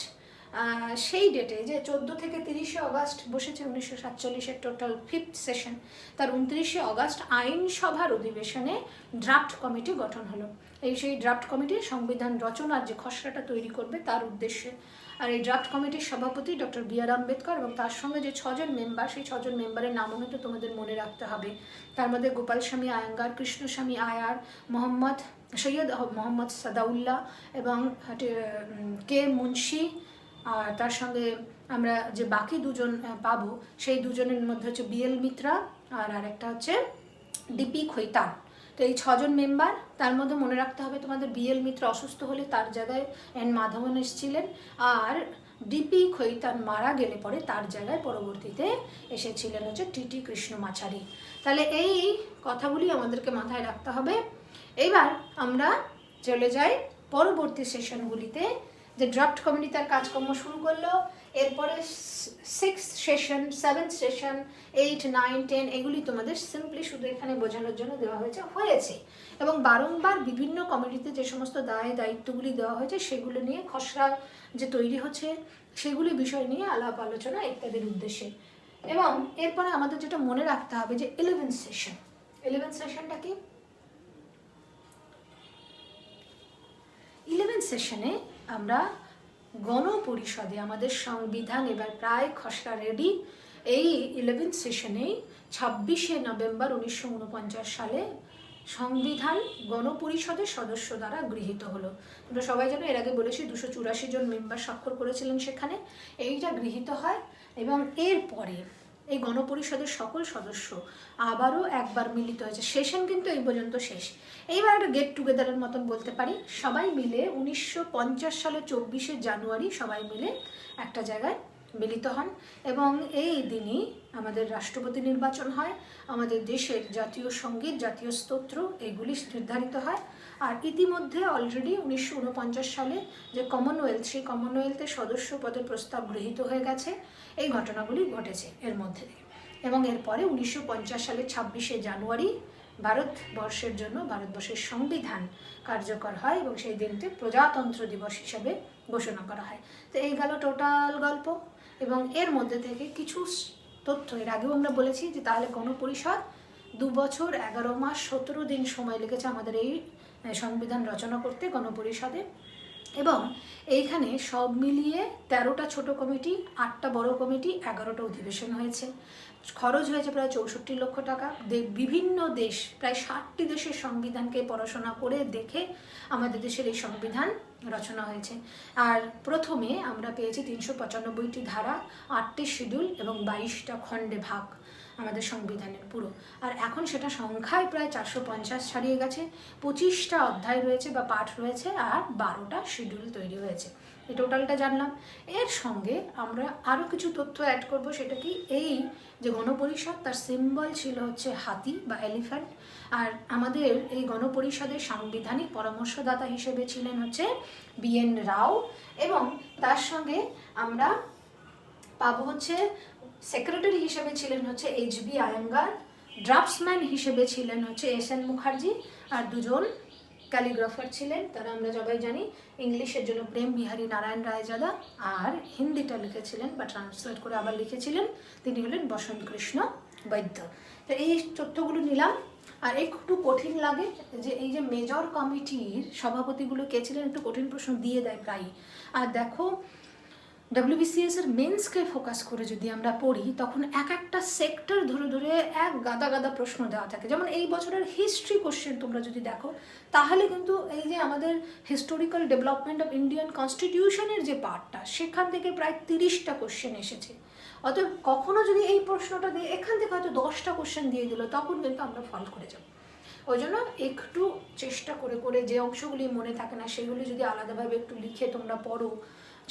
সেই ডেটে যে 14 থেকে 30শে অগাস্ট বসেছে 1947-এর টোটাল 5th সেশন, তার 29শে অগাস্ট আইনসভার অধিবেশনে ড্রাফট কমিটি গঠন হলো। সেই ড্রাফট কমিটি সংবিধান রচনার যে খসড়াটা তৈরি করবে তার উদ্দেশ্যে। আর এই ড্রাফট কমিটির সভাপতি ডক্টর বি.আর. আম্বেদকর, এবং তার সঙ্গে যে 6 জন মেম্বার, সেই 6 জন মেম্বারের নামও কিন্তু তোমাদের মনে রাখতে হবে। তার মধ্যে গোপালস্বামী আয়াঙ্গার, কৃষ্ণস্বামী আয়ার, সৈয়দ মোহাম্মদ সাদাউল্লাহ এবং কে মুন্সি, আর তার সঙ্গে আমরা যে বাকি দুজন পাবো সেই দুজনের মধ্যে হচ্ছে বি.এল. মিত্রা, আর আরেকটা হচ্ছে ডিপি খৈতান। তো এই 6 জন মেম্বার, তার মধ্যে মনে রাখতে হবে তোমাদের বি.এল. মিত্র অসুস্থ হলে তার জায়গায় এন মাধবন এসেছিলেন, আর ডিপি খৈতান মারা গেলে পরে তার জায়গায় পরবর্তীতে এসেছিলেন হচ্ছে টি.টি. কৃষ্ণমাচারী। তাহলে এই কথাগুলি আমাদেরকে মাথায় রাখতে হবে। এইবার আমরা চলে যাই পরবর্তী সেশনগুলিতে। যে ড্রাফট কমিটি তার কাজকর্ম শুরু করলো, এরপরে 6th সেশন, 7th সেশন, 8, 9, 10 এগুলি তোমাদের সিম্পলি শুধু এখানে বোঝানোর জন্য দেওয়া হয়েছে। এবং বারংবার বিভিন্ন কমিটিতে যে সমস্ত দায়িত্বগুলি দেওয়া হয়েছে সেগুলো নিয়ে খসড়া যে তৈরি হচ্ছে সেগুলি বিষয় নিয়ে আলাপ আলোচনা ইত্যাদির উদ্দেশ্যে। এবং এরপরে আমাদের যেটা মনে রাখতে হবে যে 11th সেশন। 11th সেশনটা কি? 11th সেশনে আমরা গণপরিষদে আমাদের সংবিধান এবার প্রায় খসড়া রেডি। এই 11th সেশনেই 26শে নভেম্বর 1949 সালে সংবিধান গণপরিষদের সদস্য দ্বারা গৃহীত হলো। তোমরা সবাই জানো, এর আগে বলেছি 284 জন মেম্বার স্বাক্ষর করেছিলেন সেখানে। এইটা গৃহীত হয় এবং এরপরে এই গণপরিষদের সকল সদস্য আবারও একবার মিলিত হয়েছে। সেশন কিন্তু এই পর্যন্ত শেষ। এইবার একটা গেট টুগেদারের মতন বলতে পারি। সবাই মিলে 1950 সালের 24শে জানুয়ারি সবাই মিলে একটা জায়গায় মিলিত হন এবং এই দিনই আমাদের রাষ্ট্রপতি নির্বাচন হয়, আমাদের দেশের জাতীয় সঙ্গীত, জাতীয় স্তোত্র এগুলি নির্ধারিত হয়। আর ইতিমধ্যে অলরেডি 1949 সালে যে কমনওয়েলথ, সেই কমনওয়েলথের সদস্য পদের প্রস্তাব গৃহীত হয়ে গেছে। এই ঘটনাগুলি ঘটেছে এর মধ্যে থেকে। এবং এরপরে 1950 সালের 26শে জানুয়ারি ভারতবর্ষের জন্য ভারতবর্ষের সংবিধান কার্যকর হয় এবং সেই দিনটি প্রজাতন্ত্র দিবস হিসাবে ঘোষণা করা হয়। তো এই গেল টোটাল গল্প। এবং এর মধ্যে থেকে কিছু তথ্য, এর আগেও আমরা বলেছি যে তাহলে গণপরিষদ 2 বছর 11 মাস 17 দিন সময় লেগেছে আমাদের এই সংবিধান রচনা করতে গণপরিষদে। এবং এইখানে সব মিলিয়ে 13টা ছোট কমিটি, 8টা বড় কমিটি, 11টা অধিবেশন হয়েছে। খরচ হয়েছে প্রায় 64 লক্ষ টাকা। বিভিন্ন দেশ, প্রায় 60টি দেশের সংবিধানকে পড়াশোনা করে দেখে আমাদের দেশের এই সংবিধান রচনা হয়েছে। আর প্রথমে আমরা পেয়েছি 395টি ধারা, 8টি শিডিউল এবং 22টা খণ্ডে ভাগ আমাদের সংবিধানের পুরো। আর এখন সেটা সংখ্যায় প্রায় 450 ছাড়িয়ে গেছে। 25টা অধ্যায় রয়েছে বা পাঠ রয়েছে, আর 12টা শিডিউল তৈরি হয়েছে। এই টোটালটা জানলাম। এর সঙ্গে আমরা আরও কিছু তথ্য অ্যাড করব। সেটা কি, এই যে গণপরিষদ তার সিম্বল ছিল হচ্ছে হাতি বা এলিফ্যান্ট। আর আমাদের এই গণপরিষদের সাংবিধানিক পরামর্শদাতা হিসেবে ছিলেন হচ্ছে বি.এন. রাও, এবং তার সঙ্গে আমরা পাবো হচ্ছে সেক্রেটারি হিসেবে ছিলেন হচ্ছে এইচ.বি. আয়াঙ্গার, ড্রাফটসম্যান হিসেবে ছিলেন হচ্ছে এস.এন. মুখার্জি, আর 2 জন ক্যালিগ্রাফার ছিলেন, তারা আমরা সবাই জানি। ইংলিশের জন্য প্রেম বিহারী নারায়ণ রায়জাদা, আর হিন্দিটা লিখেছিলেন বা ট্রান্সলেট করে আবার লিখেছিলেন তিনি হলেন বসন্ত কৃষ্ণ বৈদ্য। তো এই তথ্যগুলো নিলাম। আর একটু কঠিন লাগে যে এই যে মেজর কমিটির সভাপতিগুলো কে ছিলেন, একটু কঠিন প্রশ্ন দিয়ে দেয় প্রায়। আর দেখো ডব্লিউবিসিএস এর মেন্সকে ফোকাস করে যদি আমরা পড়ি তখন এক একটা সেক্টর ধরে ধরে এক গাদা গাদা প্রশ্ন দেওয়া থাকে। যেমন এই বছরের হিস্ট্রি কোশ্চেন তোমরা যদি দেখো তাহলে কিন্তু এই যে আমাদের হিস্টোরিক্যাল ডেভেলপমেন্ট অফ ইন্ডিয়ান কনস্টিটিউশনের যে পার্টটা সেখান থেকে প্রায় 30টা কোশ্চেন এসেছে। অতএব কখনো যদি এই প্রশ্নটা দিয়ে এখান থেকে হয়তো 10টা কোশ্চেন দিয়ে দিল তখন কিন্তু আমরা ফল করে যাব। ওই জন্য একটু চেষ্টা করে করে যে অংশগুলি মনে থাকে না সেগুলি যদি আলাদাভাবে একটু লিখে তোমরা পড়ো,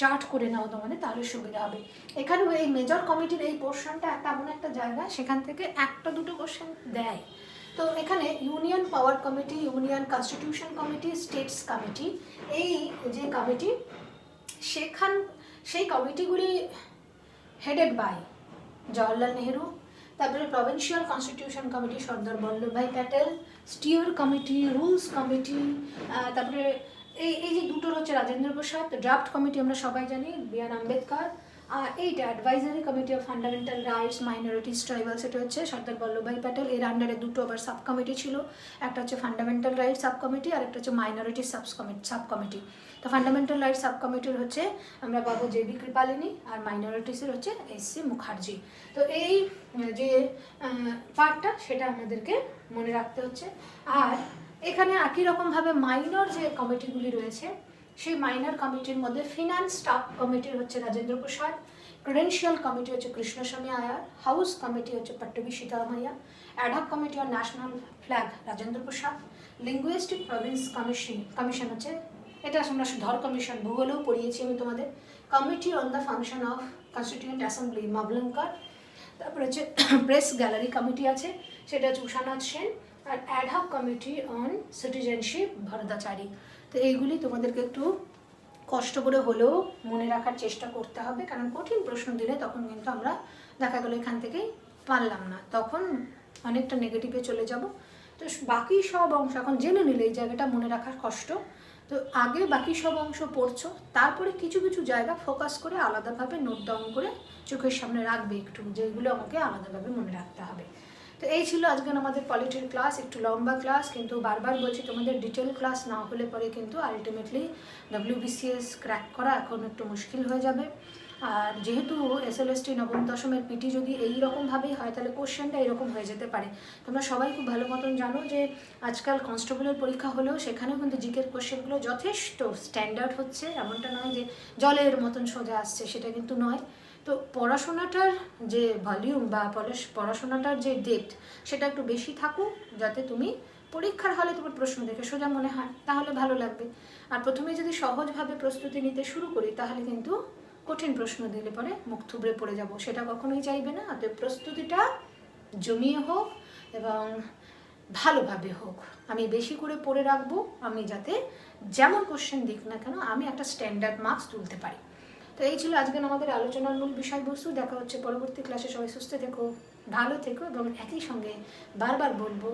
চার্ট করে নাও তোমাদের, তাহলে সুবিধা হবে। এখানে এই মেজর কমিটির এই পোর্শনটা একটা এমন একটা জায়গা সেখান থেকে একটা দুটো কোশ্চেন দেয়। তো এখানে union power committee, union constitution committee, states committee, এই যে কমিটি সেই কমিটিগুলি হেডেড বাই জওয়াহরলাল নেহেরু। তারপরে provincial constitution committee Sardar Vallabhbhai Patel, steer committee, rules committee, তারপরে এই যে দুটোর হচ্ছে রাজেন্দ্র প্রসাদ। ড্রাফট কমিটি আমরা সবাই জানি বি.আর. আম্বেদকর। আর এইটা advisory committee of fundamental rights, minorities, tribals, এটা হচ্ছে সর্দার বল্লভভাই প্যাটেল। এর আন্ডারে দুটো আবার সাব কমিটি ছিল, একটা হচ্ছে ফান্ডামেন্টাল রাইটস সাব কমিটি আর একটা হচ্ছে মাইনরিটিস সাব কমিটি। তো ফান্ডামেন্টাল রাইটস সাব কমিটির হচ্ছে আমরা পাবো জে.বি. কৃপালিনী আর মাইনরিটিসের হচ্ছে এস.সি. মুখার্জি। তো এই যে পার্টটা সেটা আমাদেরকে মনে রাখতে হচ্ছে। আর এখানে একই রকমভাবে মাইনর যে কমিটিগুলি রয়েছে সেই মাইনর কমিটির মধ্যে ফিনান্স স্টাফ কমিটির হচ্ছে রাজেন্দ্র প্রসাদ, ক্রেডেন্সিয়াল কমিটি হচ্ছে কৃষ্ণস্বামী আয়ার, হাউস কমিটি হচ্ছে Pattabhi Sitaramayya, ad hoc committee on national flag Rajendra Prasad, linguistic province commission হচ্ছে, এটা আমরা ধর কমিশন ভূগোলেও পড়িয়েছি আমি তোমাদের, committee on the function of constituent assembly Mavalankar, তারপরে হচ্ছে প্রেস গ্যালারি কমিটি আছে সেটা হচ্ছে উষানাথ সেন, আর ad hoc committee on citizenship Varadachari. তো এইগুলি তোমাদেরকে একটু কষ্ট করে হলেও মনে রাখার চেষ্টা করতে হবে, কারণ কঠিন প্রশ্ন দিলে তখন কিন্তু আমরা দেখা গেলো এখান থেকেই পারলাম না, তখন অনেকটা নেগেটিভে চলে যাব। তো বাকি সব অংশ এখন জেনে নিলে এই জায়গাটা মনে রাখার কষ্ট, তো আগে বাকি সব অংশ পড়ছো, তারপরে কিছু কিছু জায়গা ফোকাস করে আলাদাভাবে নোট ডাউন করে চোখের সামনে রাখবে একটু, যেগুলো আমাকে আলাদাভাবে মনে রাখতে হবে। তো এই ছিল আজকের আমাদের পলিটির ক্লাস, একটু লম্বা ক্লাস, কিন্তু বারবার বলছি তোমাদের ডিটেল ক্লাস না হলে পরে কিন্তু আলটিমেটলি ডব্লিউবিসিএস ক্র্যাক করা এখন একটু মুশকিল হয়ে যাবে। আর যেহেতু এসএলএসটি নবম দশমের পিটি যদি এইরকমভাবেই হয় তাহলে কোশ্চেনটা এরকম হয়ে যেতে পারে। তোমরা সবাই খুব ভালো মতন জানো যে আজকাল কনস্টেবলের পরীক্ষা হলেও সেখানেও কিন্তু জিকের কোশ্চেনগুলো যথেষ্ট স্ট্যান্ডার্ড হচ্ছে, এমনটা নয় যে জলের মতন সোজা আসছে, সেটা কিন্তু নয়। তো পড়াশোনাটার যে ভলিউম বা পড়াশোনাটার যে ডেপথ সেটা একটু বেশি থাকুক, যাতে তুমি পরীক্ষার হলে তোমার প্রশ্ন দেখে সোজা মনে হয়, তাহলে ভালো লাগবে। আর প্রথমে যদি সহজভাবে প্রস্তুতি নিতে শুরু করি তাহলে কিন্তু কঠিন প্রশ্ন দিলে পরে মুখ থুবড়ে পড়ে যাব, সেটা কখনোই চাইবে না। অতএব প্রস্তুতিটা জমিয়ে হোক এবং ভালোভাবে হোক, আমি বেশি করে পড়ে রাখবো, আমি যাতে যেমন কোশ্চেন দিক না কেন আমি একটা স্ট্যান্ডার্ড মার্কস তুলতে পারি। তো এই ছিল আজকের আমাদের আলোচনার মূল বিষয়বস্তু। দেখা হচ্ছে পরবর্তী ক্লাসে। সবাই সুস্থ থেকো, ভালো থেকো এবং একই সঙ্গে বারবার বলবো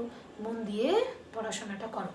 মন দিয়ে পড়াশোনাটা করো।